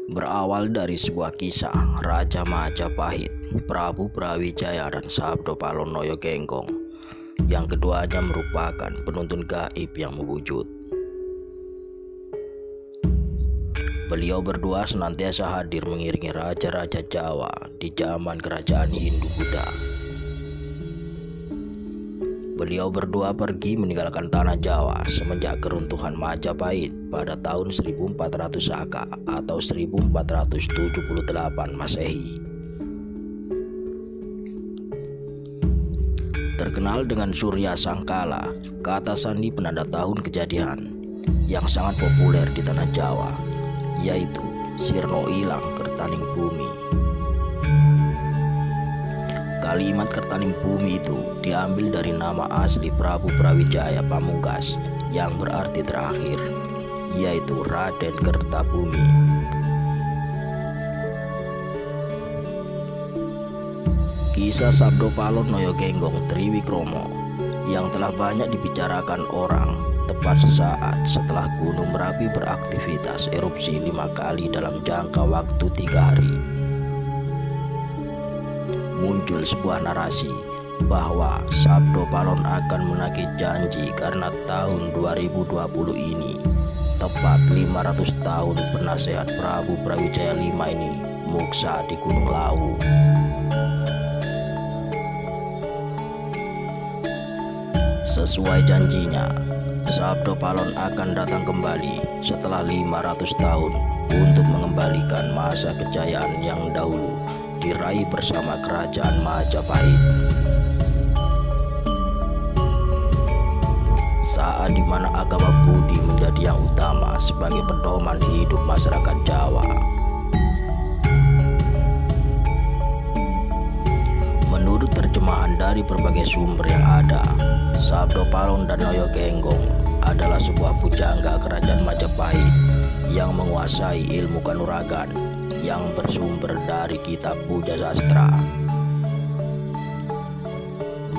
Berawal dari sebuah kisah Raja Majapahit, Prabu Brawijaya dan Sabdo Palon Noyo Genggong, yang keduanya merupakan penuntun gaib yang mewujud. Beliau berdua senantiasa hadir mengiringi raja-raja Jawa di zaman kerajaan Hindu-Buddha. Beliau berdua pergi meninggalkan tanah Jawa semenjak keruntuhan Majapahit pada tahun 1400 Saka atau 1478 Masehi. Terkenal dengan Surya Sangkala, kata sandi penanda tahun kejadian yang sangat populer di tanah Jawa, yaitu Sirno Ilang Kertaning Bumi. Kalimat Kertaning Bumi itu diambil dari nama asli Prabu Brawijaya Pamungkas yang berarti terakhir, yaitu Raden Kertabumi. Kisah Sabdo Palon Noyo Genggong Triwikromo yang telah banyak dibicarakan orang tepat sesaat setelah Gunung Merapi beraktivitas erupsi 5 kali dalam jangka waktu 3 hari. Muncul sebuah narasi bahwa Sabdo Palon akan menagih janji karena tahun 2020 ini tepat 500 tahun penasehat Prabu Brawijaya V ini muksa di Gunung Lawu. Sesuai janjinya, Sabdo Palon akan datang kembali setelah 500 tahun untuk mengembalikan masa kejayaan yang dahulu diraih bersama kerajaan Majapahit. Saat dimana agama Budi menjadi yang utama sebagai pedoman hidup masyarakat Jawa. Menurut terjemahan dari berbagai sumber yang ada, Sabdo Palon dan Noyo Genggong adalah sebuah pujangga kerajaan Majapahit yang menguasai ilmu kanuragan yang bersumber dari kitab puja sastra.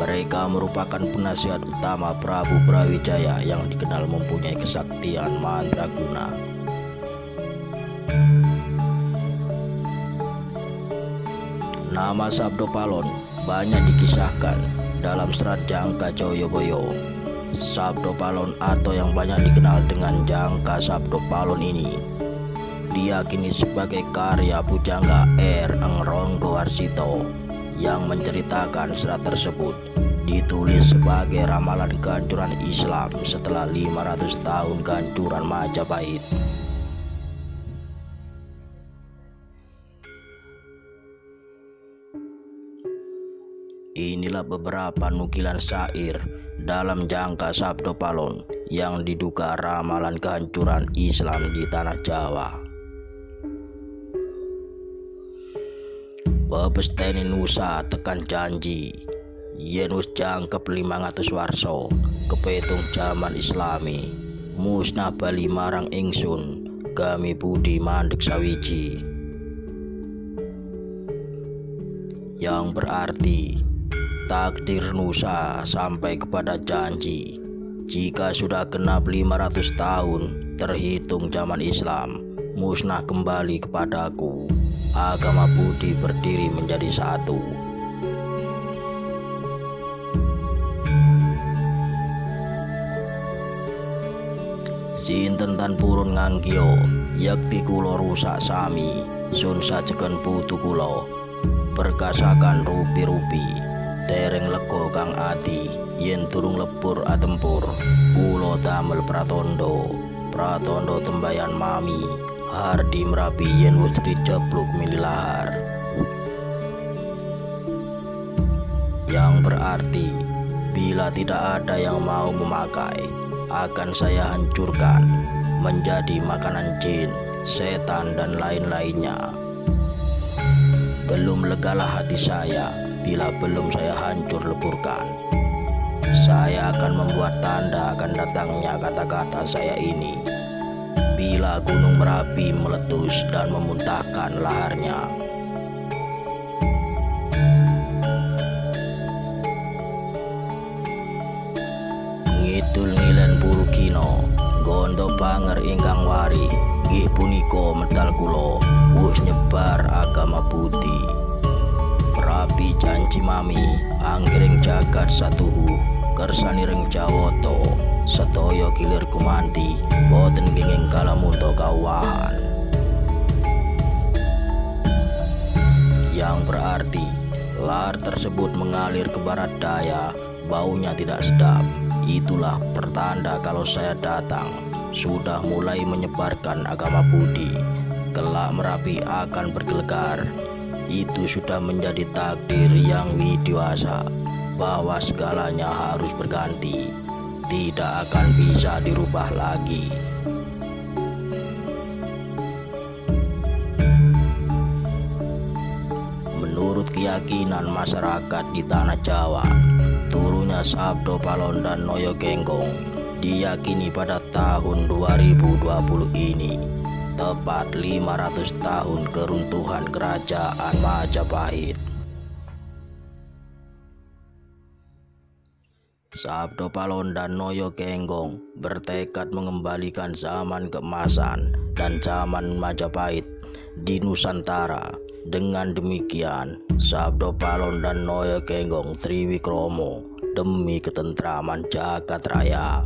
Mereka merupakan penasihat utama Prabu Brawijaya yang dikenal mempunyai kesaktian mandraguna. Nama Sabdo Palon banyak dikisahkan dalam Serat Jangka Joyoboyo. Sabdo Palon atau yang banyak dikenal dengan Jangka Sabdo Palon ini diyakini sebagai karya pujangga R. Engronggo Warsito yang menceritakan serat tersebut ditulis sebagai ramalan kehancuran Islam setelah 500 tahun kehancuran Majapahit. Inilah beberapa nukilan syair dalam Jangka Sabdo Palon yang diduga ramalan kehancuran Islam di tanah Jawa. Bebesteni nusa tekan janji yen wis jangkep 500 warsa kepetung jaman Islami musnah bali marang ingsun kami budi mandek sawiji, yang berarti takdir nusa sampai kepada janji. Jika sudah genap 500 tahun terhitung zaman Islam musnah kembali kepadaku, agama budi berdiri menjadi satu. Sinten tan purun nganggyo yakti kulo rusak sami sun sajeken putu kulo perkasakan rupi-rupi dereng lego kang ati yen turung lebur atempur kulo damel pratondo tembayan mami hardi Merapi yen wis dicepluk milihar, yang berarti bila tidak ada yang mau memakai akan saya hancurkan menjadi makanan jin, setan dan lain-lainnya. Belum legalah hati saya bila belum saya hancur leburkan. Saya akan membuat tanda akan datangnya kata-kata saya ini bila Gunung Merapi meletus dan memuntahkan laharnya. Ngidul ngilen buru kino Gondo banger ingkang wari, nggih punika medal kula wus nyebar agama putih. Prapi janji mami anggiring jagat satuhu, kersaniring Jawoto sedaya kilir kumanti, boten kenging kalamunta kawahan. Yang berarti lahar tersebut mengalir ke barat daya, baunya tidak sedap. Itulah pertanda kalau saya datang sudah mulai menyebarkan agama Budi. Kelak Merapi akan bergelegar. Itu sudah menjadi takdir yang widiwasa, bahwa segalanya harus berganti, tidak akan bisa dirubah lagi. Menurut keyakinan masyarakat di tanah Jawa, turunnya Sabdo Palon dan Noyo Genggong diyakini pada tahun 2020 ini tepat 500 tahun keruntuhan kerajaan Majapahit. Sabdo Palon dan Noyo Genggong bertekad mengembalikan zaman keemasan dan zaman Majapahit di Nusantara. Dengan demikian, Sabdo Palon dan Noyo Genggong Triwikromo demi ketentraman jagat raya.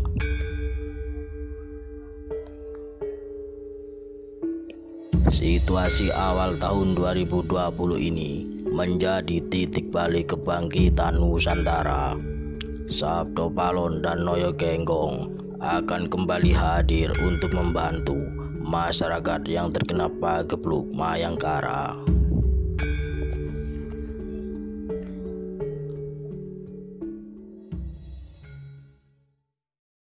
Situasi awal tahun 2020 ini menjadi titik balik kebangkitan Nusantara. Sabdo Palon dan Noyo Genggong akan kembali hadir untuk membantu masyarakat yang terkena pagebluk Mayangkara.